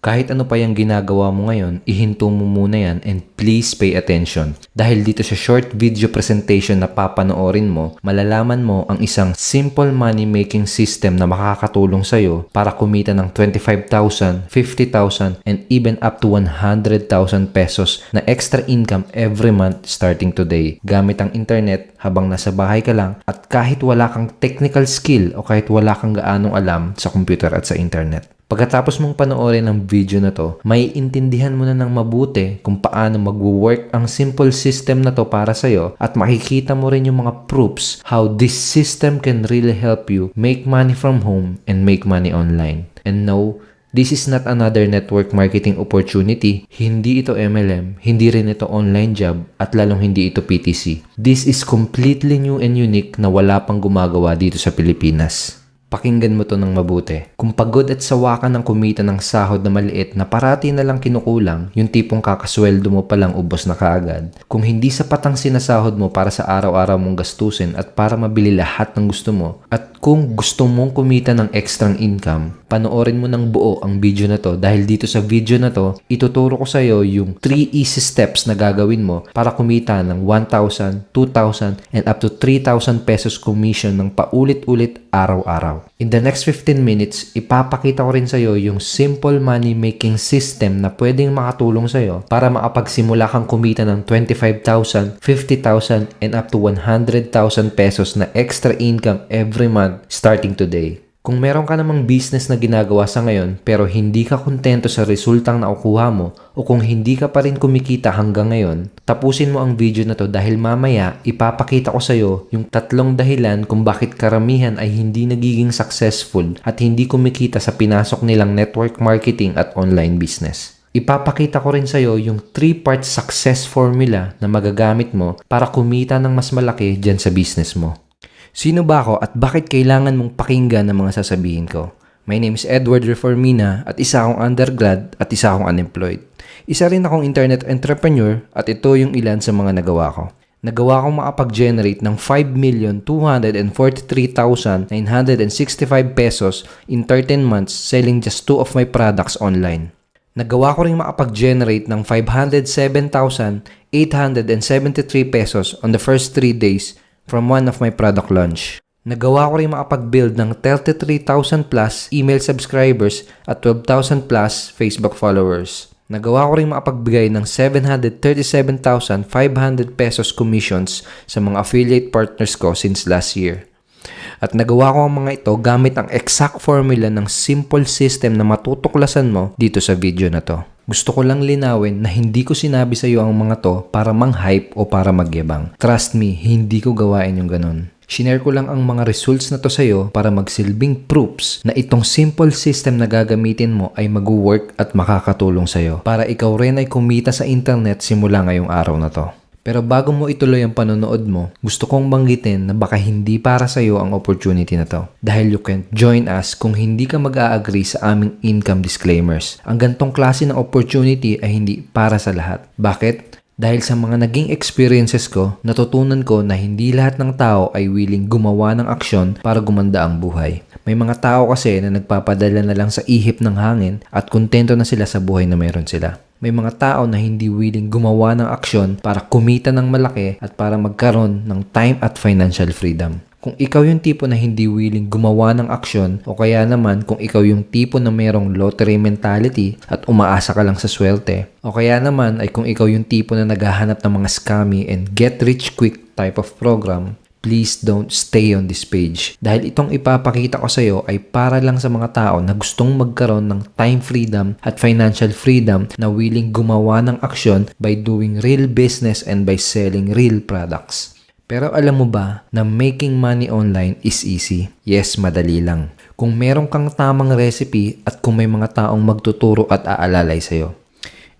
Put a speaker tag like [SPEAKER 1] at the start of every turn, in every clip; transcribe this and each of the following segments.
[SPEAKER 1] Kahit ano pa yung ginagawa mo ngayon, ihinto mo muna yan and please pay attention. Dahil dito sa short video presentation na papanoorin mo, malalaman mo ang isang simple money making system na makakatulong sa'yo para kumita ng 25,000, 50,000, and even up to 100,000 pesos na extra income every month starting today. Gamit ang internet habang nasa bahay ka lang at kahit wala kang technical skill o kahit wala kang gaanong alam sa computer at sa internet. Pagkatapos mong panoorin ang video na to, may intindihan mo na ng mabuti kung paano mag-work ang simple system na to para sa'yo at makikita mo rin yung mga proofs how this system can really help you make money from home and make money online. And no, this is not another network marketing opportunity. Hindi ito MLM, hindi rin ito online job, at lalong hindi ito PTC. This is completely new and unique na wala pang gumagawa dito sa Pilipinas. Pakinggan mo to ng mabuti. Kung pagod at sawa ka ng kumita ng sahod na maliit na parati na lang kinukulang, yung tipong kakasweldo mo palang ubos na kaagad. Kung hindi sapat ang sinasahod mo para sa araw-araw mong gastusin at para mabili lahat ng gusto mo, at kung gusto mong kumita ng extra income, panoorin mo ng buo ang video na to dahil dito sa video na to, ituturo ko sa iyo yung 3 easy steps na gagawin mo para kumita ng 1,000, 2,000, and up to 3,000 pesos commission ng paulit-ulit araw-araw. In the next 15 minutes, ipapakita ko rin sa iyo yung simple money making system na pwedeng makatulong sa iyo para makapagsimula kang kumita ng 25,000, 50,000, and up to 100,000 pesos na extra income every month starting today. Kung meron ka namang business na ginagawa sa ngayon pero hindi ka kontento sa resultang nakukuha mo o kung hindi ka pa rin kumikita hanggang ngayon, tapusin mo ang video na to dahil mamaya ipapakita ko sa iyo yung 3 dahilan kung bakit karamihan ay hindi nagiging successful at hindi kumikita sa pinasok nilang network marketing at online business. Ipapakita ko rin sa iyo yung 3-part success formula na magagamit mo para kumita ng mas malaki dyan sa business mo. Sino ba ako at bakit kailangan mong pakinggan ang mga sasabihin ko? My name is Edward Reformina at isa akong undergrad at isa akong unemployed. Isa rin akong internet entrepreneur at ito yung ilan sa mga nagawa ko. Nagawa kong makapag-generate ng 5,243,965 pesos in 13 months selling just 2 of my products online. Nagawa ko rin makapag-generate ng 507,873 pesos on the first 3 days from one of my product launch. Nagawa ko rin makapag-build ng 33,000 plus email subscribers at 12,000 plus Facebook followers. Nagawa ko rin makapagbigay ng 737,500 pesos commissions sa mga affiliate partners ko since last year. At nagawa ko ang mga ito gamit ang exact formula ng simple system na matutuklasan mo dito sa video na to. Gusto ko lang linawin na hindi ko sinabi sa iyo ang mga to para mang-hype o para magyabang. Trust me, hindi ko gawain yung ganun. Shinare ko lang ang mga results na to sa iyo para magsilbing proofs na itong simple system na gagamitin mo ay mag-work at makakatulong sa iyo para ikaw rin ay kumita sa internet simula ngayong araw na to. Pero bago mo ituloy ang panonood mo, gusto kong banggitin na baka hindi para sa iyo ang opportunity na to. Dahil you can't join us kung hindi ka mag-a-agree sa aming income disclaimers. Ang gantong klase ng opportunity ay hindi para sa lahat. Bakit? Dahil sa mga naging experiences ko, natutunan ko na hindi lahat ng tao ay willing gumawa ng aksyon para gumanda ang buhay. May mga tao kasi na nagpapadala na lang sa ihip ng hangin at kontento na sila sa buhay na meron sila. May mga tao na hindi willing gumawa ng aksyon para kumita ng malaki at para magkaroon ng time at financial freedom. Kung ikaw yung tipo na hindi willing gumawa ng aksyon o kaya naman kung ikaw yung tipo na merong lottery mentality at umaasa ka lang sa swerte o kaya naman ay kung ikaw yung tipo na naghahanap ng mga scammy and get rich quick type of program, please don't stay on this page. Dahil itong ipapakita ko sa iyo ay para lang sa mga tao na gustong magkaroon ng time freedom at financial freedom na willing gumawa ng aksyon by doing real business and by selling real products. Pero alam mo ba na making money online is easy? Yes, madali lang. Kung meron kang tamang recipe at kung may mga taong magtuturo at aalalay sa iyo.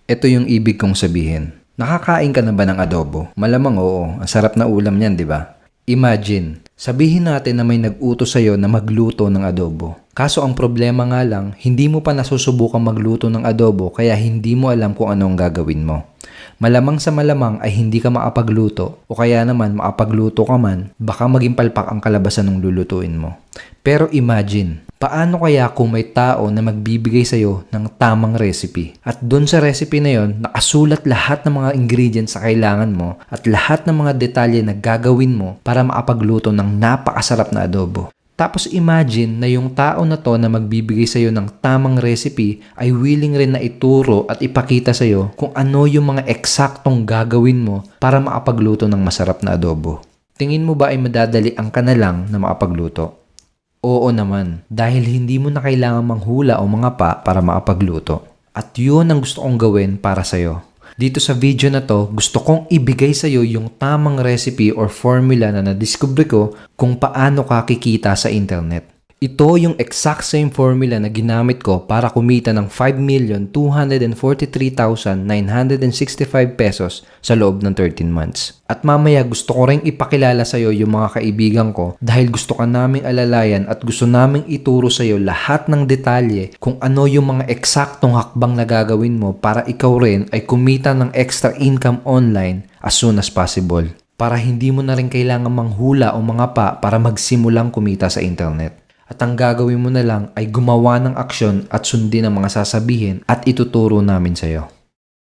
[SPEAKER 1] Ito yung ibig kong sabihin. Nakakain ka na ba ng adobo? Malamang oo, ang sarap na ulam niyan, di ba? Imagine, sabihin natin na may nag-utos sa'yo na magluto ng adobo. Kaso ang problema nga lang, hindi mo pa nasusubukang magluto ng adobo kaya hindi mo alam kung ano ang gagawin mo. Malamang sa malamang ay hindi ka makapagluto o kaya naman makapagluto ka man, baka maging palpak ang kalabasan ng lulutuin mo. Pero imagine, Paano kaya kung may tao na magbibigay sa'yo ng tamang recipe? At doon sa recipe na yon, nakasulat lahat ng mga ingredients sa kailangan mo at lahat ng mga detalye na gagawin mo para makapagluto ng napakasarap na adobo. Tapos imagine na yung tao na to na magbibigay sa'yo ng tamang recipe ay willing rin na ituro at ipakita sa'yo kung ano yung mga eksaktong gagawin mo para makapagluto ng masarap na adobo. Tingin mo ba ay madadali ang ka na lang na makapagluto? Oo naman, dahil hindi mo na kailangan manghula o mangapa para makapagluto. At yun ang gusto kong gawin para sa'yo. Dito sa video na to, gusto kong ibigay sa'yo yung tamang recipe or formula na nadiskubre ko kung paano ka kikita sa internet. Ito yung exact same formula na ginamit ko para kumita ng 5,243,965 pesos sa loob ng 13 months. At mamaya gusto ko rin ipakilala sa iyo yung mga kaibigan ko dahil gusto ka naming alalayan at gusto naming ituro sa iyo lahat ng detalye kung ano yung mga eksaktong hakbang na gagawin mo para ikaw rin ay kumita ng extra income online as soon as possible. Para hindi mo na rin kailangan manghula o mangapa para magsimulang kumita sa internet. At ang gagawin mo na lang ay gumawa ng aksyon at sundin ang mga sasabihin at ituturo namin sa'yo.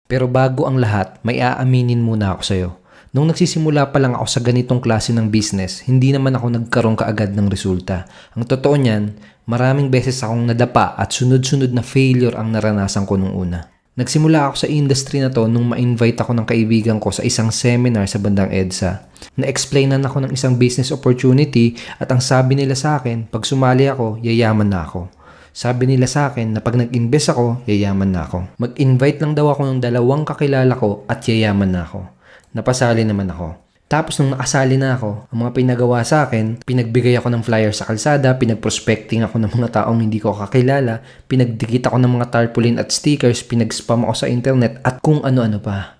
[SPEAKER 1] Pero bago ang lahat, may aaminin muna ako sa'yo. Nung nagsisimula pa lang ako sa ganitong klase ng business, hindi naman ako nagkaroon kaagad ng resulta. Ang totoo niyan, maraming beses akong nadapa at sunod-sunod na failure ang naranasan ko nung una. Nagsimula ako sa industry na to nung ma-invite ako ng kaibigan ko sa isang seminar sa bandang EDSA. Na-explainan ako ng isang business opportunity at ang sabi nila sa akin, pag sumali ako, yayaman na ako. Sabi nila sa akin na pag nag-invest ako, yayaman na ako. Mag-invite lang daw ako ng 2 kakilala ko at yayaman na ako. Napasali naman ako. Tapos nung nakasali na ako, ang mga pinagawa sa akin, pinagbigay ako ng flyer sa kalsada, pinag-prospecting ako ng mga taong hindi ko kakilala, pinagdikit ako ng mga tarpaulin at stickers, pinag-spam ako sa internet at kung ano-ano pa.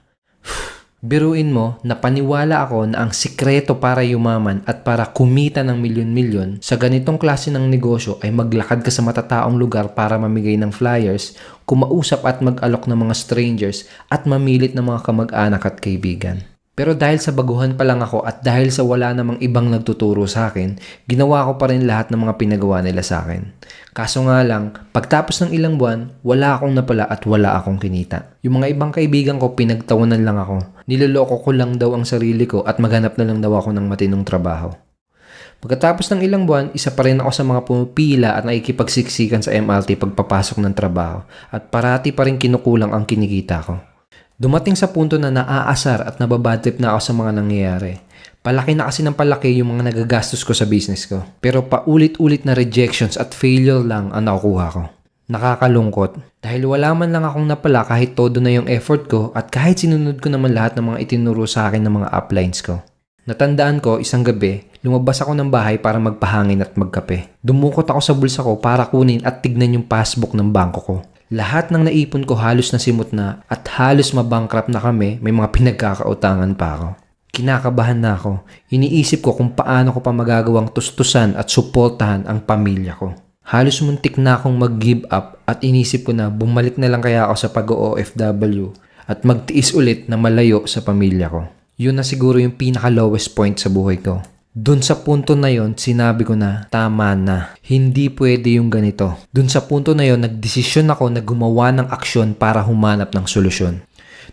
[SPEAKER 1] Biruin mo na paniwala ako na ang sikreto para yumaman at para kumita ng milyon-milyon sa ganitong klase ng negosyo ay maglakad ka sa matataong lugar para mamigay ng flyers, kumausap at mag-alok ng mga strangers at mamilit ng mga kamag-anak at kaibigan. Pero dahil sa baguhan pa lang ako at dahil sa wala namang ibang nagtuturo sa akin, ginawa ko pa rin lahat ng mga pinagawa nila sa akin. Kaso nga lang, pagtapos ng ilang buwan, wala akong napala at wala akong kinita. Yung mga ibang kaibigan ko, pinagtawanan lang ako. Niloloko ko lang daw ang sarili ko at maghanap na lang daw ako ng matinong trabaho. Pagkatapos ng ilang buwan, isa pa rin ako sa mga pumipila at nakikipagsiksikan sa MRT pagpapasok ng trabaho at parati pa rin kinukulang ang kinikita ko. Dumating sa punto na naaasar at nababadtrip na ako sa mga nangyayari. Palaki na kasi ng palaki yung mga nagagastos ko sa business ko. Pero paulit-ulit na rejections at failure lang ang nakukuha ko. Nakakalungkot dahil wala man lang akong napala kahit todo na yung effort ko at kahit sinunod ko naman lahat ng mga itinuro sa akin ng mga uplines ko. Natandaan ko isang gabi, lumabas ako ng bahay para magpahangin at magkape. Dumukot ako sa bulsa ko para kunin at tignan yung passbook ng bangko ko. Lahat ng naipon ko halos nasimot na at halos mabankrupt na kami, may mga pinagkakautangan pa ako. Kinakabahan na ako. Iniisip ko kung paano ko pa magagawang tustusan at suportahan ang pamilya ko. Halos muntik na akong mag-give up at inisip ko na bumalik na lang kaya ako sa pag-OFW at magtiis ulit na malayo sa pamilya ko. Yun na siguro yung pinaka-lowest point sa buhay ko. Doon sa punto na yon, sinabi ko na, tama na. Hindi pwede yung ganito. Doon sa punto na yon, nagdesisyon ako na gumawa ng aksyon para humanap ng solusyon.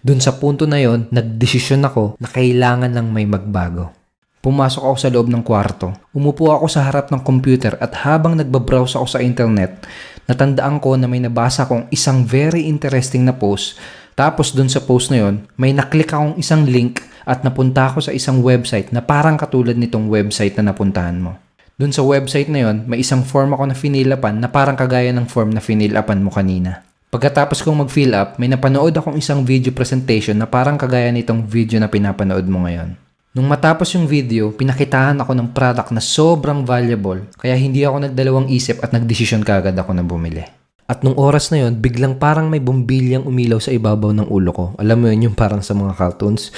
[SPEAKER 1] Doon sa punto na yon, nagdesisyon ako na kailangan lang may magbago. Pumasok ako sa loob ng kwarto. Umupo ako sa harap ng computer at habang nagbabrowse ako sa internet, natandaan ko na may nabasa akong isang very interesting na post. Tapos doon sa post na yon, may naklik akong isang link at napunta ako sa isang website na parang katulad nitong website na napuntahan mo. Doon sa website na yon, may isang form ako na finilapan na parang kagaya ng form na finilapan mo kanina. Pagkatapos kong mag-fill up, may napanood akong isang video presentation na parang kagaya nitong video na pinapanood mo ngayon. Nung matapos yung video, pinakitahan ako ng product na sobrang valuable kaya hindi ako nagdalawang isip at nagdesisyon kaagad ako na bumili. At nung oras na yon, biglang parang may bumbilyang umilaw sa ibabaw ng ulo ko. Alam mo yun, yung parang sa mga cartoons.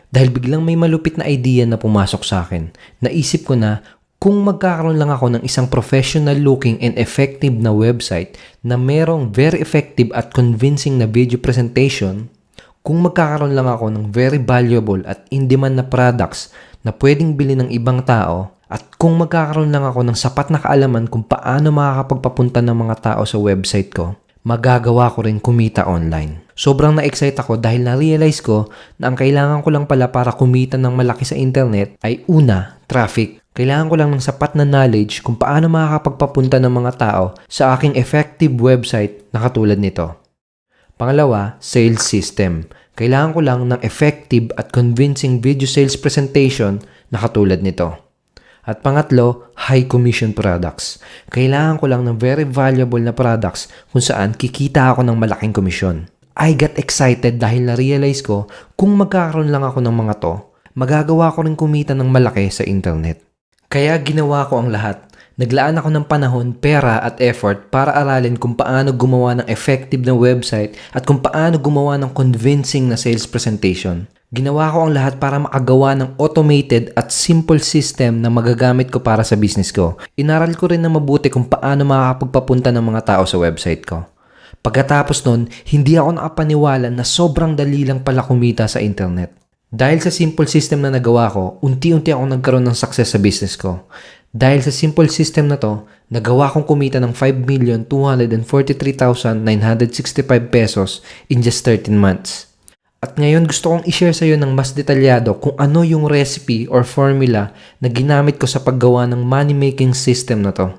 [SPEAKER 1] Dahil biglang may malupit na idea na pumasok sa akin. Naisip ko na kung magkakaroon lang ako ng isang professional looking and effective na website na merong very effective at convincing na video presentation, kung magkakaroon lang ako ng very valuable at in-demand na products na pwedeng bilhin ng ibang tao, At kung magkakaroon lang ako ng sapat na kaalaman kung paano makakapagpapunta ng mga tao sa website ko, magagawa ko rin kumita online. Sobrang na-excite ako dahil na-realize ko na ang kailangan ko lang pala para kumita ng malaki sa internet ay una, traffic. Kailangan ko lang ng sapat na knowledge kung paano makakapagpapunta ng mga tao sa aking effective website na katulad nito. Pangalawa, sales system. Kailangan ko lang ng effective at convincing video sales presentation na katulad nito. At pangatlo, high commission products. Kailangan ko lang ng very valuable na products kung saan kikita ako ng malaking komisyon. I got excited dahil na-realize ko kung magkakaroon lang ako ng mga to, magagawa ko rin kumita ng malaki sa internet. Kaya ginawa ko ang lahat. Naglaan ako ng panahon, pera at effort para aralin kung paano gumawa ng effective na website at kung paano gumawa ng convincing na sales presentation. Ginawa ko ang lahat para makagawa ng automated at simple system na magagamit ko para sa business ko. Inaral ko rin na mabuti kung paano makakapagpapunta ng mga tao sa website ko. Pagkatapos nun, hindi ako nakapaniwala na sobrang dali lang pala kumita sa internet. Dahil sa simple system na nagawa ko, unti-unti ako nagkaroon ng success sa business ko. Dahil sa simple system na to, nagawa kong kumita ng 5,243,965 pesos in just 13 months. At ngayon gusto kong i-share sa iyo ng mas detalyado kung ano yung recipe or formula na ginamit ko sa paggawa ng money-making system na to.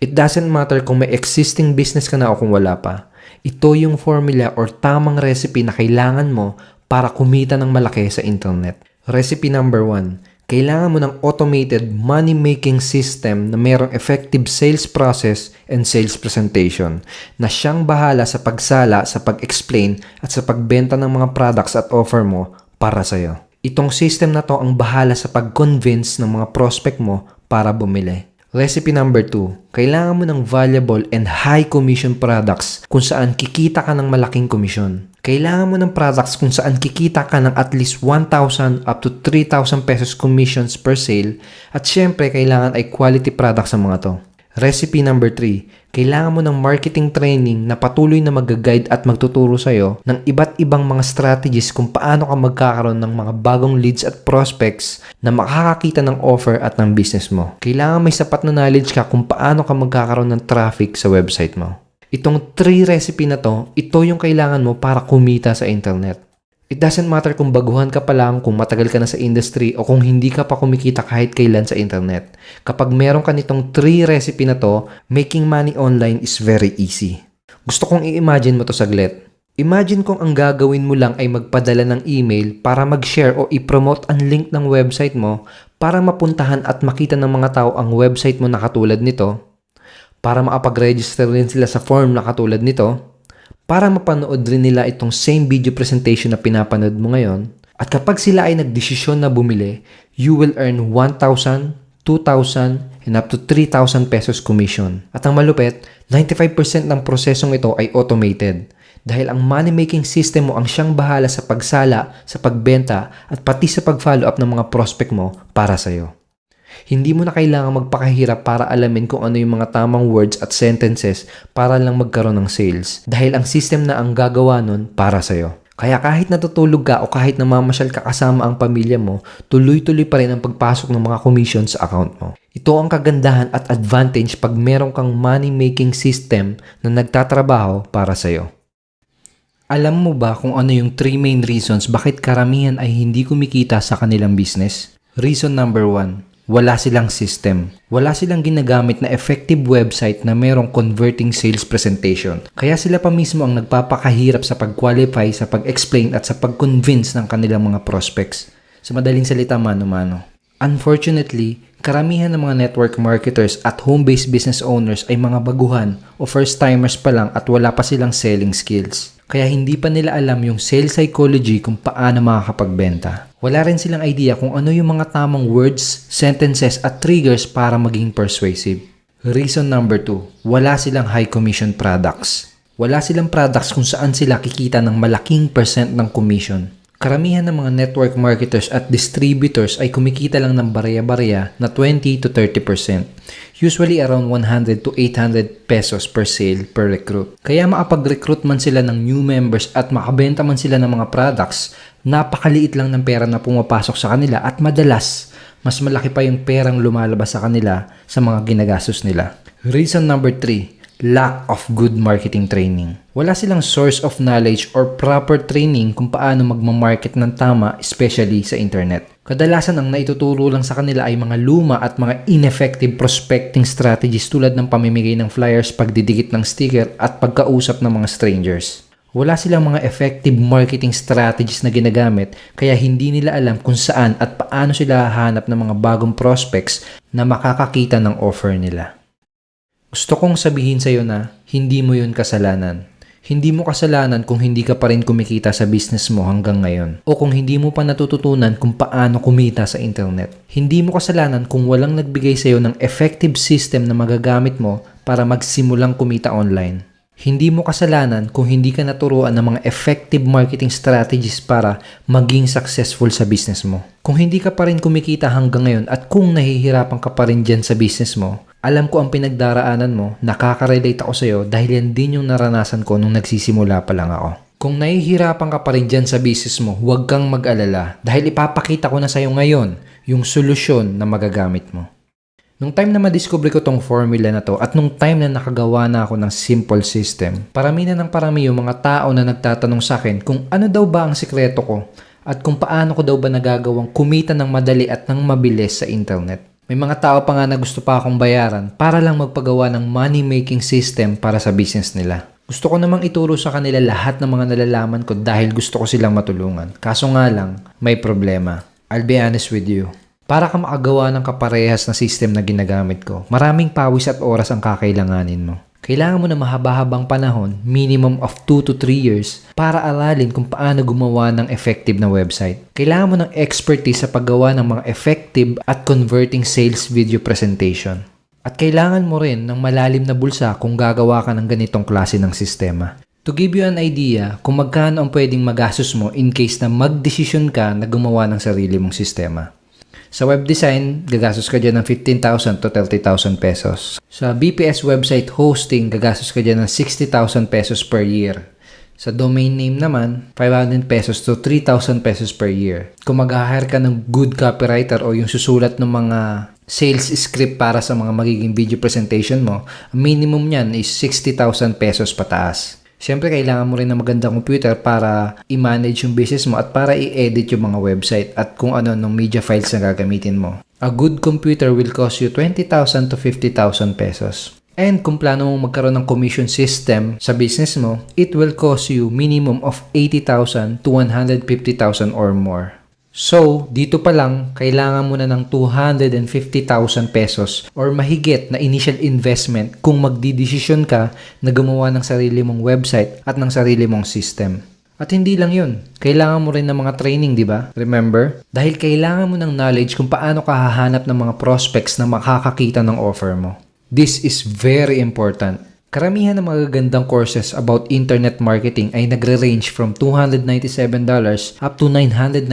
[SPEAKER 1] It doesn't matter kung may existing business ka na o kung wala pa. Ito yung formula or tamang recipe na kailangan mo para kumita ng malaki sa internet. Recipe number 1. Kailangan mo ng automated money-making system na mayroong effective sales process and sales presentation na siyang bahala sa pagsala, sa pag-explain at sa pagbenta ng mga products at offer mo para sa'yo. Itong system na to ang bahala sa pag-convince ng mga prospect mo para bumili. Recipe number 2. Kailangan mo ng valuable and high commission products kung saan kikita ka ng malaking komisyon. Kailangan mo ng products kung saan kikita ka ng at least 1,000 up to 3,000 pesos commissions per sale at syempre kailangan ay quality products ang mga to. Recipe number 3. Kailangan mo ng marketing training na patuloy na mag-guide at magtuturo sa'yo ng iba't ibang mga strategies kung paano ka magkakaroon ng mga bagong leads at prospects na makakakita ng offer at ng business mo. Kailangan may sapat na knowledge ka kung paano ka magkakaroon ng traffic sa website mo. Itong 3 recipe na to, ito yung kailangan mo para kumita sa internet. It doesn't matter kung baguhan ka pa lang, kung matagal ka na sa industry, o kung hindi ka pa kumikita kahit kailan sa internet. Kapag meron ka nitong 3 recipe na to, making money online is very easy. Gusto kong i-imagine mo to saglit. Imagine kung ang gagawin mo lang ay magpadala ng email para mag-share o i-promote ang link ng website mo para mapuntahan at makita ng mga tao ang website mo na katulad nito, para makapag-register rin sila sa form na katulad nito, para mapanood rin nila itong same video presentation na pinapanood mo ngayon. At kapag sila ay nagdesisyon na bumili, you will earn 1,000, 2,000, and up to 3,000 pesos commission. At ang malupit, 95% ng prosesong ito ay automated. Dahil ang money-making system mo ang siyang bahala sa pagsala, sa pagbenta, at pati sa pag-follow up ng mga prospect mo para sa'yo. Hindi mo na kailangan magpakahirap para alamin kung ano yung mga tamang words at sentences para lang magkaroon ng sales. Dahil ang system na ang gagawa nun para sa'yo. Kaya kahit natutulog ka o kahit namamasyal ka kasama ang pamilya mo, tuloy-tuloy pa rin ang pagpasok ng mga commission sa account mo. Ito ang kagandahan at advantage pag meron kang money-making system na nagtatrabaho para sa'yo. Alam mo ba kung ano yung 3 main reasons bakit karamihan ay hindi kumikita sa kanilang business? Reason number 1. Wala silang system. Wala silang ginagamit na effective website na merong converting sales presentation. Kaya sila pa mismo ang nagpapakahirap sa pag-qualify, sa pag-explain at sa pag-convince ng kanilang mga prospects. Sa madaling salita, mano-mano. Unfortunately, karamihan ng mga network marketers at home-based business owners ay mga baguhan o first-timers pa lang at wala pa silang selling skills. Kaya hindi pa nila alam yung sales psychology kung paano makakapagbenta. Wala rin silang idea kung ano yung mga tamang words, sentences at triggers para maging persuasive. Reason number 2, wala silang high commission products. Wala silang products kung saan sila kikita ng malaking percent ng commission. Karamihan ng mga network marketers at distributors ay kumikita lang ng barya-barya na 20 to 30%. Usually around 100 to 800 pesos per sale per recruit. Kaya makapag-recruit man sila ng new members at makabenta man sila ng mga products, napakaliit lang ng pera na pumapasok sa kanila at madalas mas malaki pa yung perang lumalabas sa kanila sa mga ginagastos nila. Reason number 3, lack of good marketing training. Wala silang source of knowledge or proper training kung paano magmamarket ng tama, especially sa internet. Kadalasan ang naituturo lang sa kanila ay mga luma at mga ineffective prospecting strategies tulad ng pamimigay ng flyers, pagdidikit ng sticker at pagkausap ng mga strangers. Wala silang mga effective marketing strategies na ginagamit kaya hindi nila alam kung saan at paano sila hahanap ng mga bagong prospects na makakakita ng offer nila. Gusto kong sabihin sa iyo na hindi mo yun kasalanan. Hindi mo kasalanan kung hindi ka pa rin kumikita sa business mo hanggang ngayon o kung hindi mo pa natututunan kung paano kumita sa internet. Hindi mo kasalanan kung walang nagbigay sa iyo ng effective system na magagamit mo para magsimulang kumita online. Hindi mo kasalanan kung hindi ka naturuan ng mga effective marketing strategies para maging successful sa business mo. Kung hindi ka pa rin kumikita hanggang ngayon at kung nahihirapan ka pa rin dyan sa business mo, alam ko ang pinagdaraanan mo, nakaka-relate ako sa iyo dahil yan din yung naranasan ko nung nagsisimula pa lang ako. Kung nahihirapan ka pa rin dyan sa business mo, huwag kang mag-alala dahil ipapakita ko na sa iyo ngayon yung solusyon na magagamit mo. Nung time na madiscover ko tong formula na to at nung time na nakagawa na ako ng simple system, parami na ng parami yung mga tao na nagtatanong sa akin kung ano daw ba ang sikreto ko at kung paano ko daw ba nagagawang kumita ng madali at ng mabilis sa internet. May mga tao pa nga na gusto pa akong bayaran para lang magpagawa ng money-making system para sa business nila. Gusto ko namang ituro sa kanila lahat ng mga nalalaman ko dahil gusto ko silang matulungan. Kaso nga lang, may problema. I'll be honest with you. Para ka makagawa ng kaparehas na system na ginagamit ko, maraming pawis at oras ang kakailanganin mo. Kailangan mo na mahaba-habang panahon, minimum of 2 to 3 years, para aralin kung paano gumawa ng effective na website. Kailangan mo ng expertise sa paggawa ng mga effective at converting sales video presentation. At kailangan mo rin ng malalim na bulsa kung gagawa ka ng ganitong klase ng sistema. To give you an idea kung magkano ang pwedeng magastos mo in case na magdesisyon ka na gumawa ng sarili mong sistema. Sa web design, gagastos ka dyan ng 15,000 to 30,000 pesos. Sa BPS website hosting, gagastos ka dyan ng 60,000 pesos per year. Sa domain name naman, 500 pesos to 3,000 pesos per year. Kung mag-hire ka ng good copywriter o yung susulat ng mga sales script para sa mga magiging video presentation mo, minimum niyan is 60,000 pesos pataas. Siyempre, kailangan mo rin ng magandang computer para i-manage yung business mo at para i-edit yung mga website at kung ano-anong media files na gagamitin mo. A good computer will cost you 20,000 to 50,000 pesos. And kung plano mong magkaroon ng commission system sa business mo, it will cost you minimum of 80,000 to 150,000 or more. So, dito pa lang, kailangan mo na ng 250,000 pesos or mahigit na initial investment kung magdidesisyon ka na gumawa ng sarili mong website at ng sarili mong system. At hindi lang yun, kailangan mo rin ng mga training, di ba? Remember? Dahil kailangan mo ng knowledge kung paano ka hahanap ng mga prospects na makakakita ng offer mo. This is very important. Karamihan ng magagandang courses about internet marketing ay nagre-range from $297 up to $997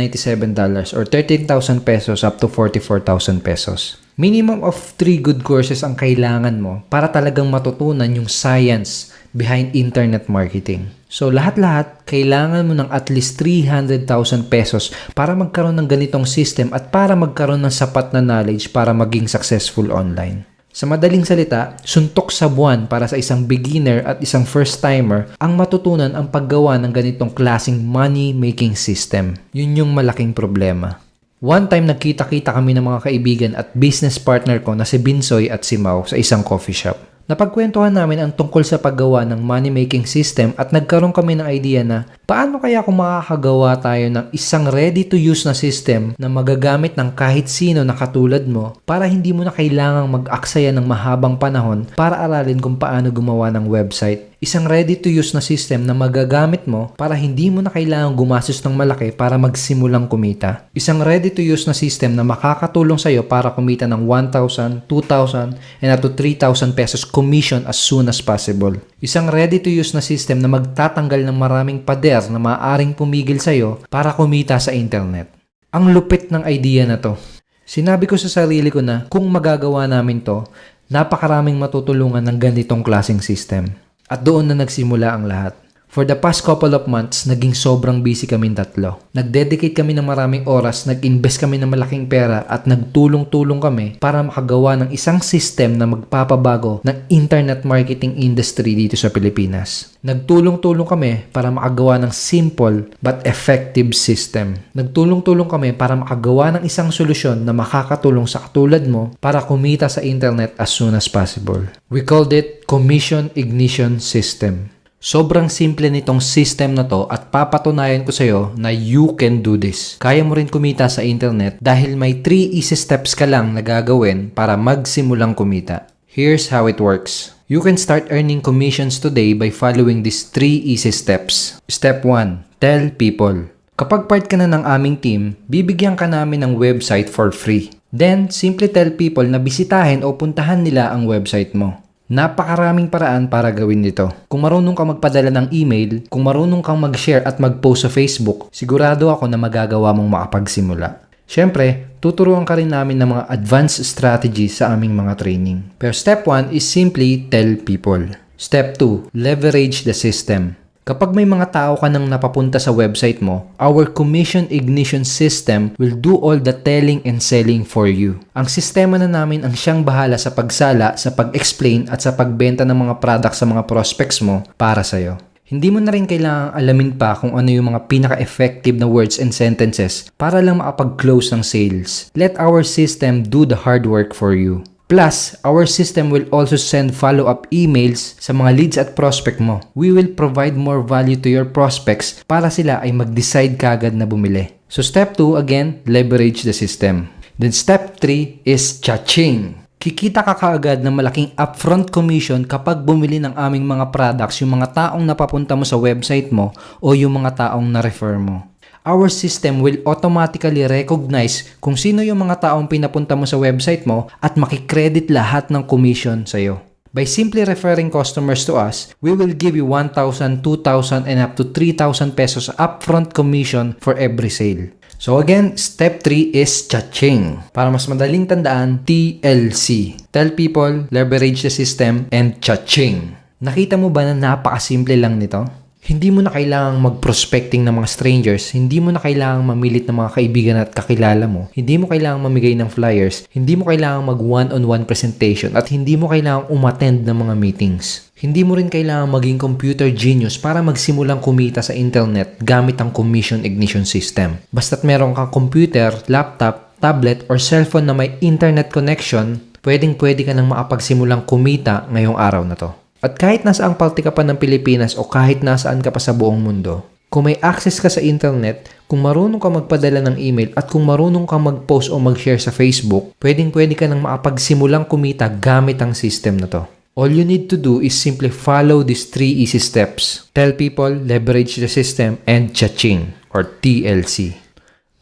[SPEAKER 1] or 13,000 pesos up to 44,000 pesos. Minimum of 3 good courses ang kailangan mo para talagang matutunan yung science behind internet marketing. So lahat-lahat, kailangan mo ng at least 300,000 pesos para magkaroon ng ganitong system at para magkaroon ng sapat na knowledge para maging successful online. Sa madaling salita, suntok sa buwan para sa isang beginner at isang first-timer ang matutunan ang paggawa ng ganitong klaseng money-making system. Yun yung malaking problema. One time nagkita-kita kami ng mga kaibigan at business partner ko na si Binsoy at si Mau sa isang coffee shop. Napagkwentuhan namin ang tungkol sa paggawa ng money-making system at nagkaroon kami ng idea na paano kaya kung makakagawa tayo ng isang ready-to-use na system na magagamit ng kahit sino na katulad mo para hindi mo na kailangang mag-aksaya ng mahabang panahon para aralin kung paano gumawa ng website. Isang ready-to-use na system na magagamit mo para hindi mo na kailangang gumastos ng malaki para magsimulang kumita. Isang ready-to-use na system na makakatulong sa iyo para kumita ng 1,000, 2,000, and up to 3,000 pesos commission as soon as possible. Isang ready-to-use na system na magtatanggal ng maraming pader na maaaring pumigil sa iyo para kumita sa internet. Ang lupit ng idea na to. Sinabi ko sa sarili ko na kung magagawa namin to, napakaraming matutulungan ng ganitong klaseng system. At doon na nagsimula ang lahat. For the past couple of months, naging sobrang busy kaming tatlo. Nag-dedicate kami ng maraming oras, nag-invest kami ng malaking pera at nagtulong-tulong kami para makagawa ng isang system na magpapabago ng internet marketing industry dito sa Pilipinas. Nagtulong-tulong kami para makagawa ng simple but effective system. Nagtulong-tulong kami para makagawa ng isang solusyon na makakatulong sa katulad mo para kumita sa internet as soon as possible. We called it Commission Ignition System. Sobrang simple nitong system na to at papatunayan ko sa iyo na you can do this. Kaya mo rin kumita sa internet dahil may 3 easy steps ka lang na gagawin para magsimulang kumita. Here's how it works. You can start earning commissions today by following these 3 easy steps. Step 1. Tell people. Kapag part ka na ng aming team, bibigyan ka namin ng website for free. Then, simply tell people na bisitahin o puntahan nila ang website mo. Napakaraming paraan para gawin dito. Kung marunong kang magpadala ng email, kung marunong kang mag-share at mag-post sa Facebook, sigurado ako na magagawa mong makapagsimula. Siyempre, tuturuan ka rin namin ng mga advanced strategies sa aming mga training. Pero step 1 is simply tell people. Step 2, leverage the system. Kapag may mga tao ka nang napapunta sa website mo, our Commission Ignition System will do all the telling and selling for you. Ang sistema na namin ang siyang bahala sa pagsala, sa pag-explain at sa pagbenta ng mga products sa mga prospects mo para sa'yo. Hindi mo na rin kailangang alamin pa kung ano yung mga pinaka-effective na words and sentences para lang makapag-close ng sales. Let our system do the hard work for you. Plus, our system will also send follow-up emails sa mga leads at prospect mo. We will provide more value to your prospects para sila ay mag-decide kagad na bumili. So step 2, again, leverage the system. Then step 3 is cha-ching. Kikita ka kaagad ng malaking upfront commission kapag bumili ng aming mga products yung mga taong napapunta mo sa website mo o yung mga taong na-refer mo. Our system will automatically recognize kung sino yung mga taong pinapunta mo sa website mo at makikredit lahat ng commission sa'yo. By simply referring customers to us, we will give you 1,000, 2,000, and up to 3,000 pesos upfront commission for every sale. So again, step 3 is cha-ching. Para mas madaling tandaan, TLC. Tell people, leverage the system, and cha-ching. Nakita mo ba na napakasimple lang nito? Hindi mo na kailangang mag-prospecting ng mga strangers, hindi mo na kailangang mamilit ng mga kaibigan at kakilala mo, hindi mo kailangang mamigay ng flyers, hindi mo kailangang mag one-on-one presentation, at hindi mo kailangang umattend ng mga meetings. Hindi mo rin kailangang maging computer genius para magsimulang kumita sa internet gamit ang Commission Ignition System. Basta't meron kang computer, laptop, tablet, or cellphone na may internet connection, pwedeng-pwede ka nang makapagsimulang kumita ngayong araw na to. At kahit nasaan parte ka pa ng Pilipinas o kahit nasaan ka pa sa buong mundo, kung may access ka sa internet, kung marunong ka magpadala ng email at kung marunong ka mag-post o mag-share sa Facebook, pwedeng-pwede ka nang makapagsimulang kumita gamit ang system na to. All you need to do is simply follow these 3 easy steps. Tell people, leverage the system, and cha-ching or TLC.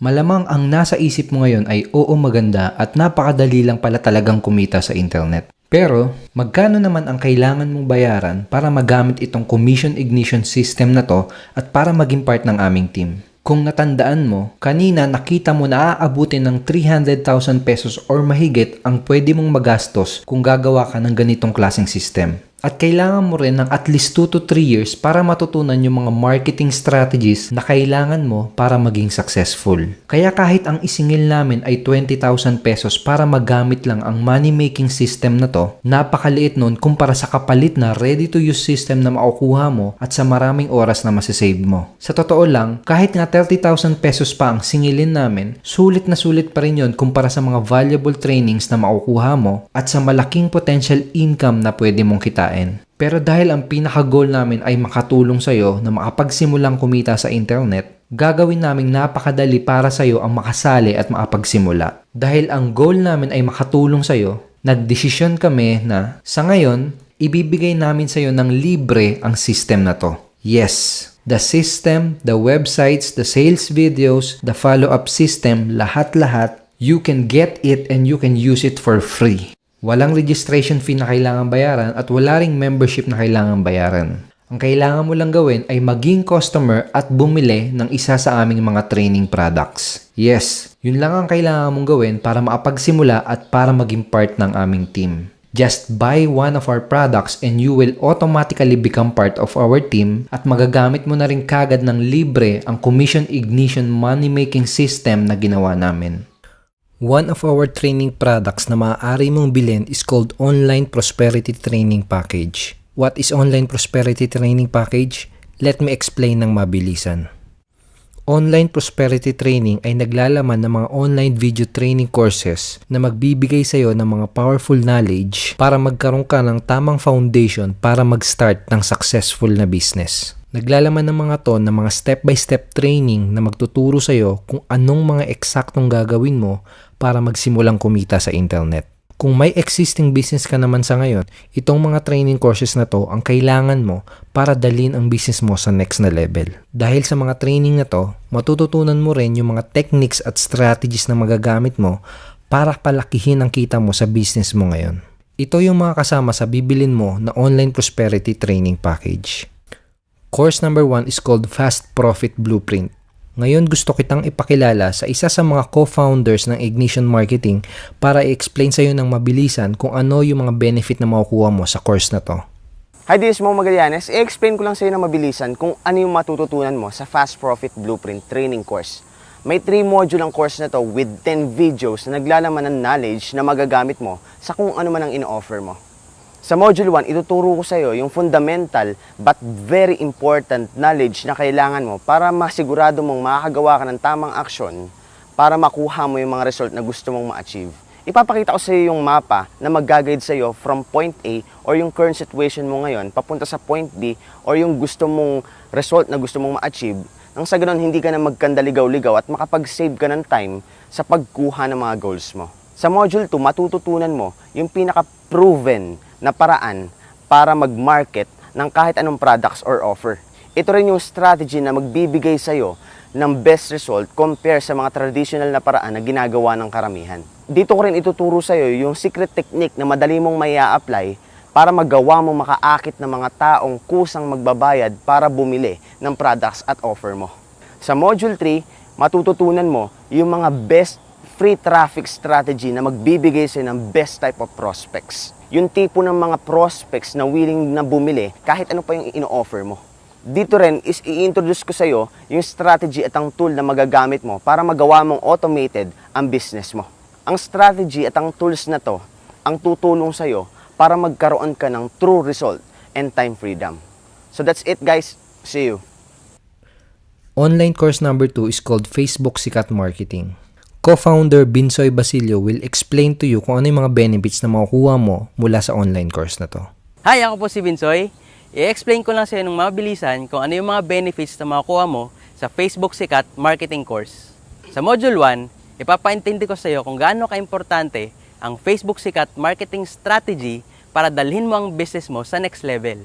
[SPEAKER 1] Malamang ang nasa isip mo ngayon ay oo maganda at napakadali lang pala talagang kumita sa internet. Pero, magkano naman ang kailangan mong bayaran para magamit itong Commission Ignition System na to at para maging part ng aming team? Kung natandaan mo, kanina nakita mo na aabutin ng 300,000 pesos or mahigit ang pwede mong magastos kung gagawa ka ng ganitong klaseng system. At kailangan mo rin ng at least 2 to 3 years para matutunan yung mga marketing strategies na kailangan mo para maging successful. Kaya kahit ang isingil namin ay 20,000 pesos para magamit lang ang money-making system na to, napakaliit nun kumpara sa kapalit na ready-to-use system na makukuha mo at sa maraming oras na masasave mo. Sa totoo lang, kahit nga 30,000 pesos pa ang singilin namin, sulit na sulit pa rin yun kumpara sa mga valuable trainings na makukuha mo at sa malaking potential income na pwede mong kitain. Pero dahil ang pinaka-goal namin ay makatulong sa'yo na makapagsimulang kumita sa internet, gagawin naming napakadali para sa'yo ang makasali at makapagsimula. Dahil ang goal namin ay makatulong sa'yo, nagdesisyon kami na sa ngayon, ibibigay namin sa'yo ng libre ang system na to. Yes, the system, the websites, the sales videos, the follow-up system, lahat-lahat, you can get it and you can use it for free. Walang registration fee na kailangan bayaran at wala ring membership na kailangan bayaran. Ang kailangan mo lang gawin ay maging customer at bumili ng isa sa aming mga training products. Yes, yun lang ang kailangan mong gawin para makapagsimula at para maging part ng aming team. Just buy one of our products and you will automatically become part of our team at magagamit mo na rin kagad ng libre ang Commission Ignition money-making system na ginawa namin. One of our training products na maaari mong bilhin is called Online Prosperity Training Package. What is Online Prosperity Training Package? Let me explain ng mabilisan. Online Prosperity Training ay naglalaman ng mga online video training courses na magbibigay sa iyo ng mga powerful knowledge para magkaroon ka ng tamang foundation para mag-start ng successful na business. Naglalaman ng mga to ng mga step-by-step training na magtuturo sa iyo kung anong mga eksaktong gagawin mo para magsimulang kumita sa internet. Kung may existing business ka naman sa ngayon, itong mga training courses na to ang kailangan mo para dalhin ang business mo sa next na level. Dahil sa mga training na to, matututunan mo rin yung mga techniques at strategies na magagamit mo para palakihin ang kita mo sa business mo ngayon. Ito yung mga kasama sa bibilin mo na Online Prosperity Training Package. Course number 1 is called Fast Profit Blueprint. Ngayon gusto kitang ipakilala sa isa sa mga co-founders ng Ignition Marketing para i-explain sa iyo ng mabilisan kung ano yung mga benefit na makukuha mo sa course na to.
[SPEAKER 2] Hi, this is Mo Magallanes. I-explain ko lang sa iyo ng mabilisan kung ano yung matututunan mo sa Fast Profit Blueprint Training Course. May 3 module ang course na to with 10 videos na naglalaman ng knowledge na magagamit mo sa kung ano man ang ino-offer mo. Sa Module 1, ituturo ko sa iyo yung fundamental but very important knowledge na kailangan mo para masigurado mong makakagawa ka ng tamang aksyon para makuha mo yung mga result na gusto mong ma-achieve. Ipapakita ko sa iyo yung mapa na mag-guide sa iyo from point A or yung current situation mo ngayon papunta sa point B or yung gusto mong result na gusto mong ma-achieve nang sa ganun hindi ka na magkandaligaw-ligaw at makapag-save ka ng time sa pagkuha ng mga goals mo. Sa Module 2, matututunan mo yung pinaka-proven na paraan para mag-market ng kahit anong products or offer. Ito rin yung strategy na magbibigay sa'yo ng best result compare sa mga traditional na paraan na ginagawa ng karamihan. Dito ko rin ituturo sa'yo yung secret technique na madali mong may apply para magawa mo makaakit ng mga taong kusang magbabayad para bumili ng products at offer mo. Sa Module 3, matututunan mo yung mga best free traffic strategy na magbibigay sa'yo ng best type of prospects. Yung tipo ng mga prospects na willing na bumili kahit ano pa yung ino-offer mo. Dito rin is i-introduce ko sa iyo yung strategy at ang tool na magagamit mo para magawa mong automated ang business mo. Ang strategy at ang tools na to ang tutulong sa iyo para magkaroon ka ng true result and time freedom. So that's it guys. See you.
[SPEAKER 1] Online course number 2 is called Facebook Sikat Marketing. Co-founder Binsoy Basilio will explain to you kung ano yung mga benefits na makukuha mo mula sa online course na to.
[SPEAKER 3] Hi, ako po si Binsoy. I-explain ko lang sa iyo ng mabilisan kung ano yung mga benefits na makukuha mo sa Facebook Sikat Marketing Course. Sa Module 1, ipapaintindi ko sa iyo kung gaano ka-importante ang Facebook Sikat Marketing Strategy para dalhin mo ang business mo sa next level.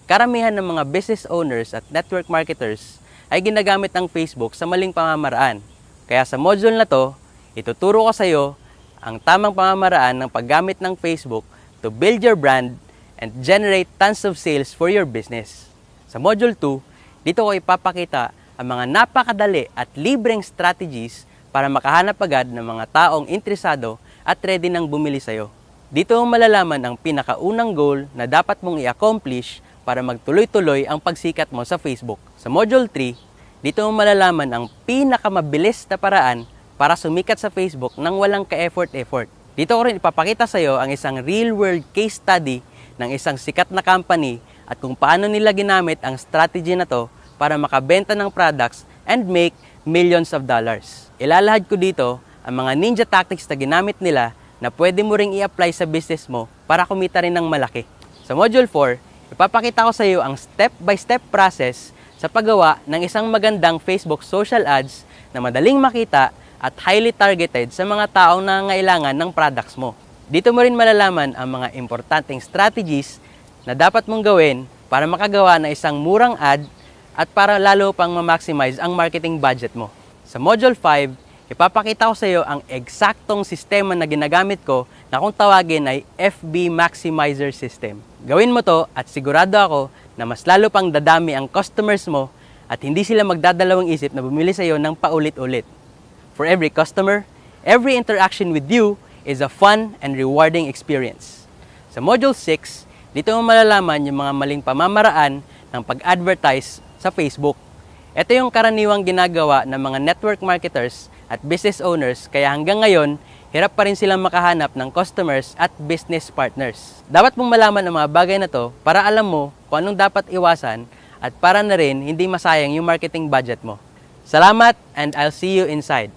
[SPEAKER 3] Karamihan ng mga business owners at network marketers ay ginagamit ang Facebook sa maling pamamaraan. Kaya sa module na to, ituturo ko sa iyo ang tamang pamamaraan ng paggamit ng Facebook to build your brand and generate tons of sales for your business. Sa module 2, dito ko ipapakita ang mga napakadali at libreng strategies para makahanap agad ng mga taong interesado at ready nang bumili sa iyo. Dito mo malalaman ang pinakaunang goal na dapat mong i-accomplish para magtuloy-tuloy ang pagsikat mo sa Facebook. Sa module 3, dito mo malalaman ang pinakamabilis na paraan para sumikat sa Facebook nang walang ka-effort-effort. Dito ko rin ipapakita sa iyo ang isang real-world case study ng isang sikat na company at kung paano nila ginamit ang strategy na to para makabenta ng products and make millions of dollars. Ilalahad ko dito ang mga ninja tactics na ginamit nila na pwede mo ring i-apply sa business mo para kumita rin ng malaki. Sa Module 4, ipapakita ko sa iyo ang step-by-step process sa paggawa ng isang magandang Facebook social ads na madaling makita at highly targeted sa mga taong nangangailangan ng products mo. Dito mo rin malalaman ang mga importanteng strategies na dapat mong gawin para makagawa ng isang murang ad at para lalo pang ma-maximize ang marketing budget mo. Sa Module 5, ipapakita ko sa iyo ang eksaktong sistema na ginagamit ko na kung tawagin ay FB Maximizer System. Gawin mo to at sigurado ako na mas lalo pang dadami ang customers mo at hindi sila magdadalawang isip na bumili sa iyo ng paulit-ulit. For every customer, every interaction with you is a fun and rewarding experience. Sa Sa Module 6, dito mo malalaman yung mga maling pamamaraan ng pag-advertise sa Facebook. Ito yung karaniwang ginagawa ng mga network marketers at business owners, kaya hanggang ngayon, hirap pa rin silang makahanap ng customers at business partners. Dapat mong malaman ang mga bagay na to para alam mo kung anong dapat iwasan at para na rin hindi masayang yung marketing budget mo. Salamat and I'll see you inside.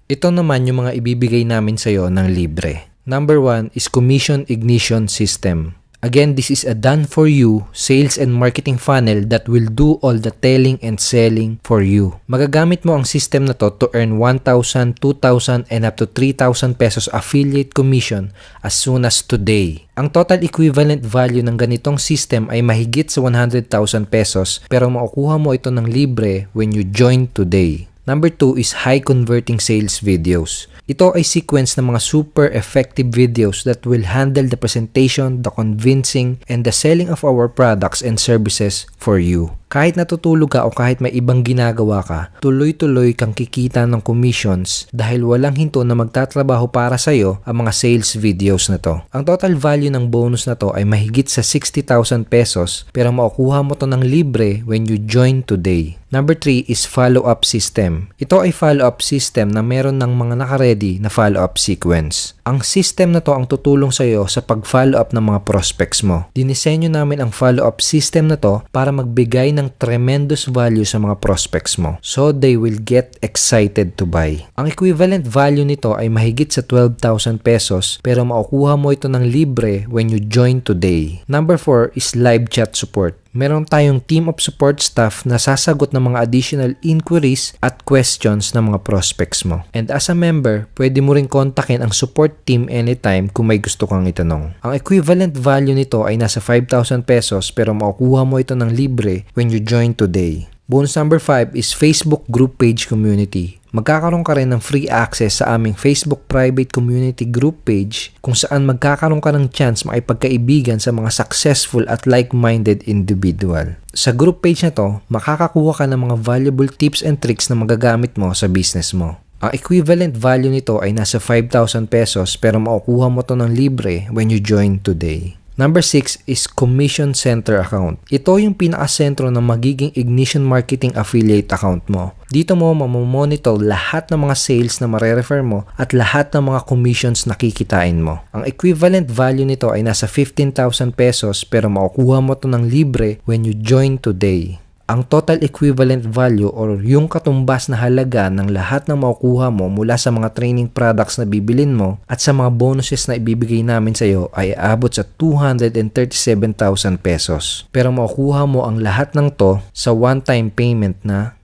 [SPEAKER 1] Ito naman yung mga ibibigay namin sa'yo ng libre. Number 1 is Commission Ignition System. Again, this is a done-for-you sales and marketing funnel that will do all the telling and selling for you. Magagamit mo ang system na to earn 1,000, 2,000, and up to 3,000 pesos affiliate commission as soon as today. Ang total equivalent value ng ganitong system ay mahigit sa 100,000 pesos pero makukuha mo ito ng libre when you join today. Number 2 is high converting sales videos. Ito ay sequence ng mga super effective videos that will handle the presentation, the convincing, and the selling of our products and services for you. Kahit natutulog ka o kahit may ibang ginagawa ka, tuloy-tuloy kang kikita ng commissions dahil walang hinto na magtatrabaho para sa'yo ang mga sales videos na to. Ang total value ng bonus na to ay mahigit sa 60,000 pesos pero makukuha mo to ng libre when you join today. Number 3 is follow-up system. Ito ay follow-up system na meron ng mga naka-ready na follow-up sequence. Ang system na to ang tutulong sa iyo sa pag-follow up ng mga prospects mo. Dinisenyo namin ang follow-up system na to para magbigay ng tremendous value sa mga prospects mo so they will get excited to buy. Ang equivalent value nito ay mahigit sa 12,000 pesos pero makukuha mo ito ng libre when you join today. Number 4 is live chat support. Meron tayong team of support staff na sasagot ng mga additional inquiries at questions ng mga prospects mo. And as a member, pwede mo rin kontakin ang support team anytime kung may gusto kang itanong. Ang equivalent value nito ay nasa 5,000 pesos pero makukuha mo ito ng libre when you join today. Bonus number 5 is Facebook group page community. Magkakaroon ka rin ng free access sa aming Facebook private community group page kung saan magkakaroon ka ng chance makipagkaibigan sa mga successful at like-minded individual. Sa group page na to, makakakuha ka ng mga valuable tips and tricks na magagamit mo sa business mo. Ang equivalent value nito ay nasa 5,000 pesos pero makukuha mo to ng libre when you join today. Number 6 is Commission Center account. Ito yung pinakasentro ng magiging Ignition Marketing Affiliate account mo. Dito mo mamomonitor lahat ng mga sales na marerefer mo at lahat ng mga commissions na kikitain mo. Ang equivalent value nito ay nasa 15,000 pesos pero makukuha mo to ng libre when you join today. Ang total equivalent value or yung katumbas na halaga ng lahat ng makukuha mo mula sa mga training products na bibilin mo at sa mga bonuses na ibibigay namin sa iyo ay aabot sa 237,000 pesos. Pero makukuha mo ang lahat ng to sa one-time payment na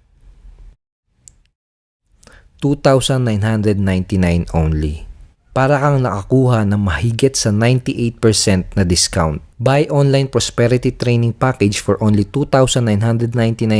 [SPEAKER 1] 2,999 only. Para kang nakakuha ng mahigit sa 98% na discount. Buy online prosperity training package for only 2,999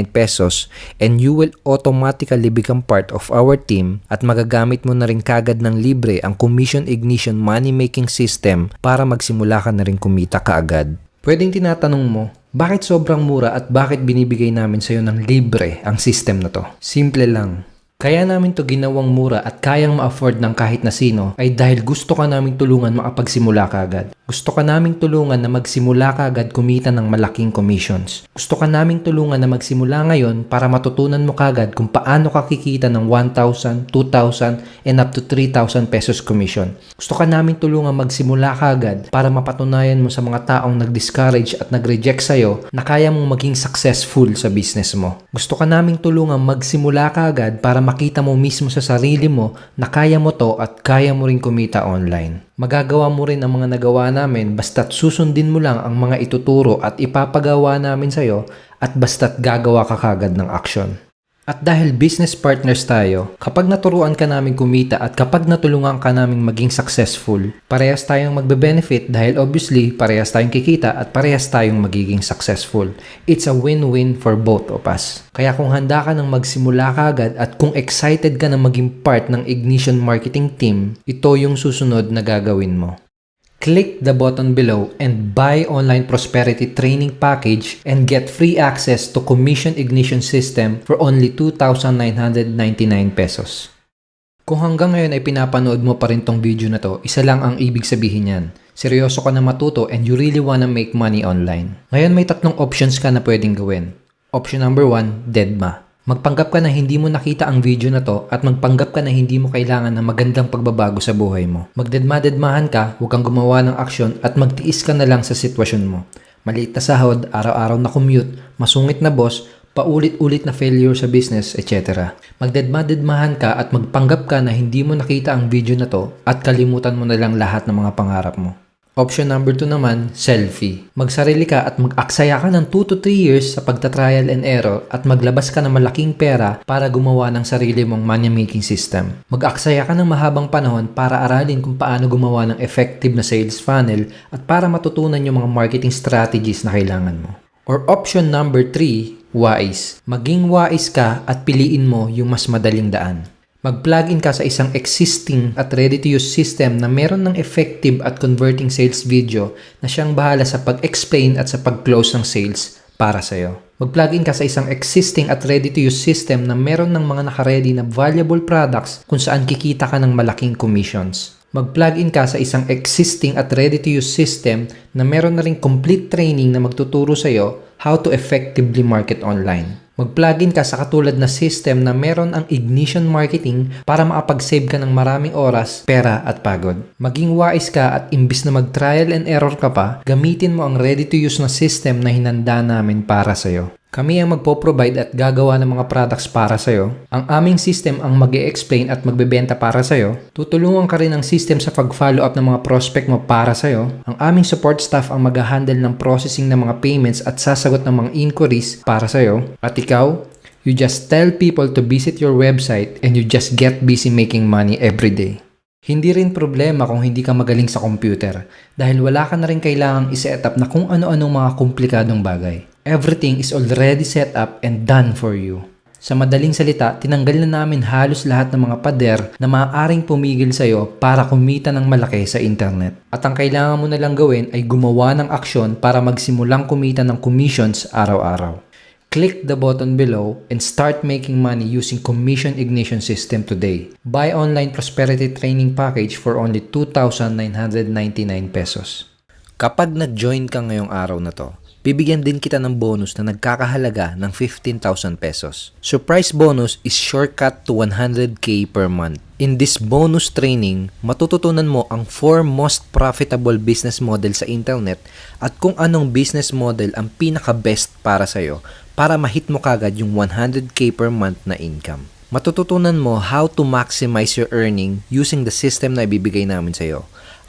[SPEAKER 1] pesos and you will automatically become part of our team at magagamit mo na rin kagad ng libre ang Commission Ignition Money Making System para magsimula ka na rin kumita kaagad. Pwedeng tinatanong mo, bakit sobrang mura at bakit binibigay namin sa iyo ng libre ang system na to? Simple lang. Kaya namin to ginawang mura at kayang ma-afford ng kahit na sino ay dahil gusto ka naming tulungan makapagsimula kaagad. Gusto ka naming tulungan na magsimula kaagad kumita ng malaking commissions. Gusto ka naming tulungan na magsimula ngayon para matutunan mo kaagad kung paano ka kikita ng 1,000, 2,000, and up to 3,000 pesos commission. Gusto ka naming tulungan magsimula kaagad para mapatunayan mo sa mga taong nag-discourage at nag-reject sa'yo na kaya mong maging successful sa business mo. Gusto ka naming tulungan magsimula kaagad para makita mo mismo sa sarili mo na kaya mo to at kaya mo rin kumita online. Magagawa mo rin ang mga nagawa namin basta't susundin mo lang ang mga ituturo at ipapagawa namin sa'yo at basta't gagawa ka kagad ng action. At dahil business partners tayo, kapag naturuan ka namin kumita at kapag natulungan ka namin maging successful, parehas tayong magbe-benefit dahil obviously parehas tayong kikita at parehas tayong magiging successful. It's a win-win for both of us. Kaya kung handa ka nang magsimula ka agad at kung excited ka na maging part ng Ignition Marketing Team, ito yung susunod na gagawin mo. Click the button below and buy online prosperity training package and get free access to Commission Ignition System for only 2,999 pesos. Kung hanggang ngayon ay pinapanood mo pa rin tong video na to, isa lang ang ibig sabihin yan. seryoso ka na matuto and you really wanna make money online. Ngayon may tatlong options ka na pwedeng gawin. Option number 1, deadma. Magpanggap ka na hindi mo nakita ang video na to at magpanggap ka na hindi mo kailangan ng magandang pagbabago sa buhay mo. Magdedma-dedmahan ka, huwag kang gumawa ng aksyon at magtiis ka na lang sa sitwasyon mo. Maliit na sahod, araw-araw na commute, masungit na boss, paulit-ulit na failure sa business, etc. Magdedma-dedmahan ka at magpanggap ka na hindi mo nakita ang video na to at kalimutan mo na lang lahat ng mga pangarap mo. Option number 2 naman, selfie. Magsarili ka at mag-aksaya ka ng 2 to 3 years sa pagta-trial and error at maglabas ka ng malaking pera para gumawa ng sarili mong money-making system. Mag-aksaya ka ng mahabang panahon para aralin kung paano gumawa ng effective na sales funnel at para matutunan yung mga marketing strategies na kailangan mo. Or option number 3, wais. Maging wais ka at piliin mo yung mas madaling daan. Mag-plug-in ka sa isang existing at ready-to-use system na meron ng effective at converting sales video na siyang bahala sa pag-explain at sa pag-close ng sales para sa'yo. Mag-plug-in ka sa isang existing at ready-to-use system na meron ng mga naka-ready na valuable products kung saan kikita ka ng malaking commissions. Mag-plug-in ka sa isang existing at ready-to-use system na meron na ring complete training na magtuturo sa'yo how to effectively market online. Mag-plugin ka sa katulad na system na meron ang ignition marketing para makapag-save ka ng maraming oras, pera at pagod. Maging wais ka at imbis na mag-trial and error ka pa, gamitin mo ang ready-to-use na system na hinanda namin para sa'yo. Kami ang magpo-provide at gagawa ng mga products para sa'yo. Ang aming system ang mag-e-explain at magbebenta para sa'yo. Tutulungan ka rin ng system sa pag-follow up ng mga prospect mo para sa'yo. Ang aming support staff ang mag-handle ng processing ng mga payments at sasagot ng mga inquiries para sa'yo. At ikaw, you just tell people to visit your website and you just get busy making money every day. Hindi rin problema kung hindi ka magaling sa computer dahil wala ka na rin kailangang i-set up na kung ano-anong mga komplikadong bagay. Everything is already set up and done for you. Sa madaling salita, tinanggal na namin halos lahat ng mga pader na maaaring pumigil sa'yo para kumita ng malaki sa internet. At ang kailangan mo na lang gawin ay gumawa ng aksyon para magsimulang kumita ng commissions araw-araw. Click the button below and start making money using Commission Ignition System today. Buy online prosperity training package for only 2,999 pesos. Kapag nag-join ka ngayong araw na to, bibigyan din kita ng bonus na nagkakahalaga ng 15,000 pesos. Surprise bonus is shortcut to 100k per month. In this bonus training, matututunan mo ang 4 most profitable business model sa internet at kung anong business model ang pinaka-best para sa'yo para ma-hit mo kagad yung 100k per month na income. Matututunan mo how to maximize your earning using the system na ibibigay namin sa'yo.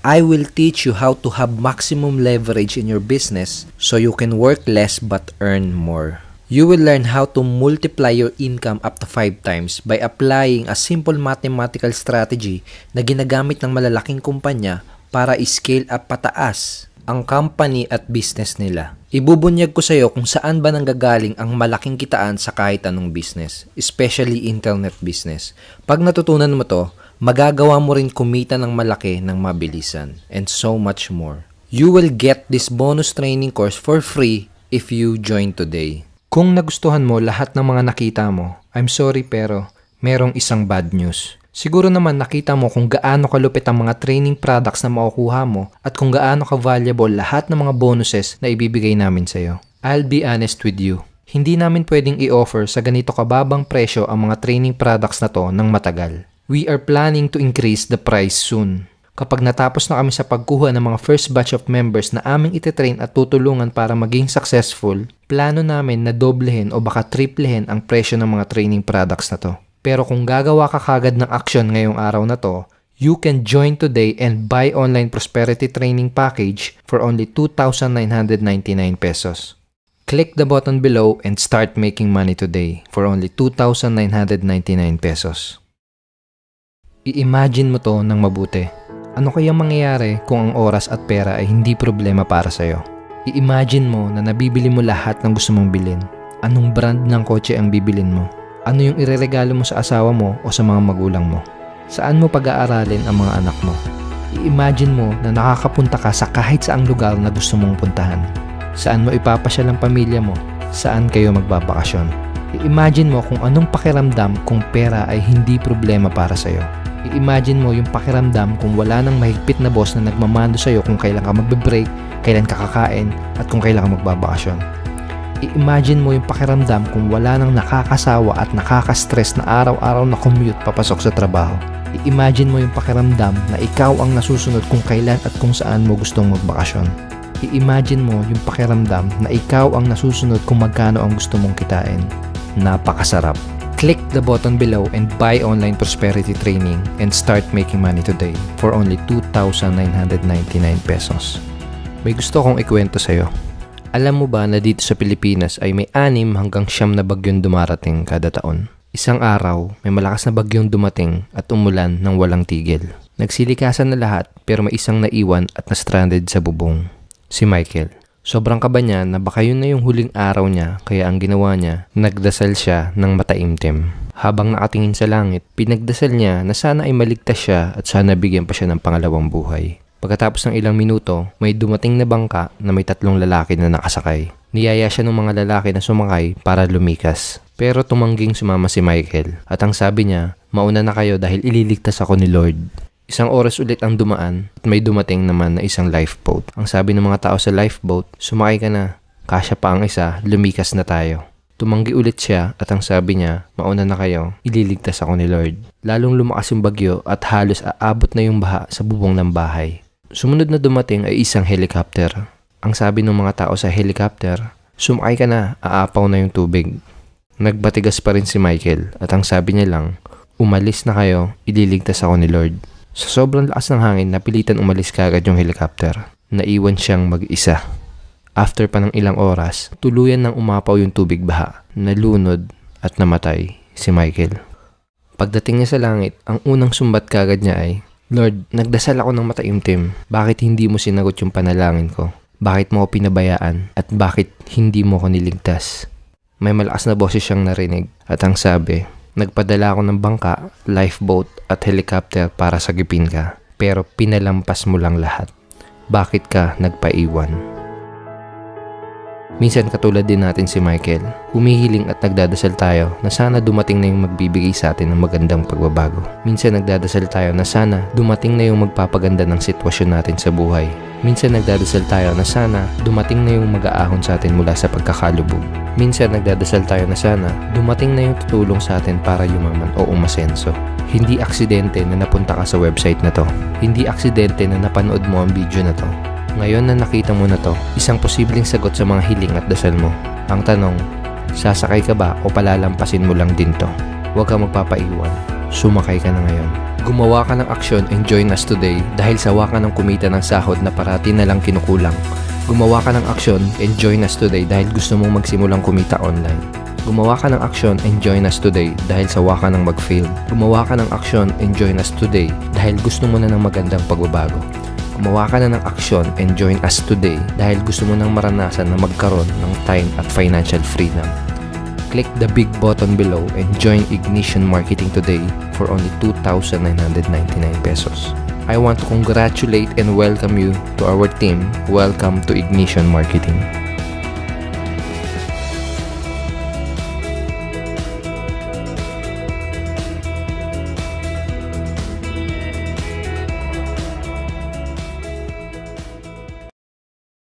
[SPEAKER 1] I will teach you how to have maximum leverage in your business so you can work less but earn more. You will learn how to multiply your income up to 5 times by applying a simple mathematical strategy na ginagamit ng malalaking kumpanya para i-scale up pataas ang company at business nila. Ibubunyag ko sa iyo kung saan ba nanggagaling ang malaking kitaan sa kahit anong business, especially internet business. Pag natutunan mo to, magagawa mo rin kumita ng malaki ng mabilisan and so much more. You will get this bonus training course for free if you join today. Kung nagustuhan mo lahat ng mga nakita mo, I'm sorry pero merong isang bad news. Siguro naman nakita mo kung gaano kalupit ang mga training products na makukuha mo at kung gaano ka-valuable lahat ng mga bonuses na ibibigay namin sa'yo. I'll be honest with you. Hindi namin pwedeng i-offer sa ganito kababang presyo ang mga training products na to ng matagal. We are planning to increase the price soon. Kapag natapos na kami sa pagkuha ng mga first batch of members na aming ititrain at tutulungan para maging successful, plano namin na doblehin o baka triplehin ang presyo ng mga training products na to. Pero kung gagawa ka kagad ng action ngayong araw na to, you can join today and buy online prosperity training package for only 2,999 pesos. Click the button below and start making money today for only 2,999 pesos. I-imagine mo to ng mabuti. Ano kaya mangyayari kung ang oras at pera ay hindi problema para sa'yo? I-imagine mo na nabibili mo lahat ng gusto mong bilhin. Anong brand ng kotse ang bibilin mo? Ano yung ireregalo mo sa asawa mo o sa mga magulang mo? Saan mo pag-aaralin ang mga anak mo? I-imagine mo na nakakapunta ka sa kahit saang lugar na gusto mong puntahan. Saan mo ipapasyal ang pamilya mo? Saan kayo magbabakasyon? I-imagine mo kung anong pakiramdam kung pera ay hindi problema para sa'yo. I-imagine mo yung pakiramdam kung wala nang mahigpit na boss na nagmamando sa'yo kung kailan ka magbe-break, kailan ka kakain, at kung kailan ka magbabakasyon. I-imagine mo yung pakiramdam kung wala nang nakakasawa at nakaka-stress na araw-araw na commute papasok sa trabaho. I-imagine mo yung pakiramdam na ikaw ang nasusunod kung kailan at kung saan mo gustong magbakasyon. I-imagine mo yung pakiramdam na ikaw ang nasusunod kung magkano ang gusto mong kitain. Napakasarap. Click the button below and buy online prosperity training and start making money today for only 2,999 pesos. May gusto kong ikwento sa'yo. Alam mo ba na dito sa Pilipinas ay may 6 hanggang 9 na bagyong dumarating kada taon? Isang araw, may malakas na bagyong dumating at umulan ng walang tigil. Nagsilikasan na lahat pero may isang naiwan at na-stranded sa bubong. Si Michael. Sobrang kaba niya na baka yun na yung huling araw niya kaya ang ginawa niya, nagdasal siya ng mataimtim. Habang nakatingin sa langit, pinagdasal niya na sana ay maligtas siya at sana bigyan pa siya ng pangalawang buhay. Pagkatapos ng ilang minuto, may dumating na bangka na may 3 lalaki na nakasakay. Niyaya siya ng mga lalaki na sumakay para lumikas. Pero tumangging sumama si Michael at ang sabi niya, mauna na kayo dahil ililigtas ako ni Lord. Isang oras ulit ang dumaan at may dumating naman na isang lifeboat. Ang sabi ng mga tao sa lifeboat, sumakay ka na, kasya pa ang isa, lumikas na tayo. Tumanggi ulit siya at ang sabi niya, mauna na kayo, ililigtas ako ni Lord. Lalong lumakas yung bagyo at halos aabot na yung baha sa bubong ng bahay. Sumunod na dumating ay isang helicopter. Ang sabi ng mga tao sa helicopter, sumakay ka na, aapaw na yung tubig. Nagbatigas pa rin si Michael at ang sabi niya lang, umalis na kayo, ililigtas ako ni Lord. Sa sobrang lakas ng hangin, napilitan umalis kaagad yung helicopter. Naiwan siyang mag-isa. After pa ng ilang oras, tuluyan nang umapaw yung tubig baha. Nalunod at namatay si Michael. Pagdating niya sa langit, ang unang sumbat kaagad niya ay, Lord, nagdasal ako ng mataimtim. Bakit hindi mo sinagot yung panalangin ko? Bakit mo ako pinabayaan? At bakit hindi mo ako niligtas? May malakas na boses siyang narinig at ang sabi, nagpadala ako ng bangka, lifeboat at helicopter para sagipin ka. Pero pinalampas mo lang lahat. Bakit ka nagpaiwan? Minsan katulad din natin si Michael, humihiling at nagdadasal tayo na sana dumating na yung magbibigay sa atin ng magandang pagbabago. Minsan nagdadasal tayo na sana dumating na yung magpapaganda ng sitwasyon natin sa buhay. Minsan nagdadasal tayo na sana dumating na yung mag-aahon sa atin mula sa pagkakalubog. Minsan nagdadasal tayo na sana dumating na yung tutulong sa atin para yumaman o umasenso. Hindi aksidente na napunta ka sa website na to. Hindi aksidente na napanood mo ang video na to. Ngayon na nakita mo na to, isang posibleng sagot sa mga hiling at dasal mo. Ang tanong, sasakay ka ba o palalampasin mo lang din to? Huwag kang magpapaiwan. Sumakay ka na ngayon. Gumawa ka ng aksyon and join us today dahil sawa ka ng kumita ng sahod na parati na lang kinukulang. Gumawa ka ng aksyon and join us today dahil gusto mong magsimulang kumita online. Gumawa ka ng aksyon and join us today dahil sawa ka ng mag-fail. Gumawa ka ng aksyon and join us today dahil gusto mo na ng magandang pagbabago. Gumawa ka na ng aksyon and join us today dahil gusto mo nang maranasan na magkaroon ng time at financial freedom. Click the big button below and join Ignition Marketing today for only 2,999 pesos. I want to congratulate and welcome you to our team. Welcome to Ignition Marketing.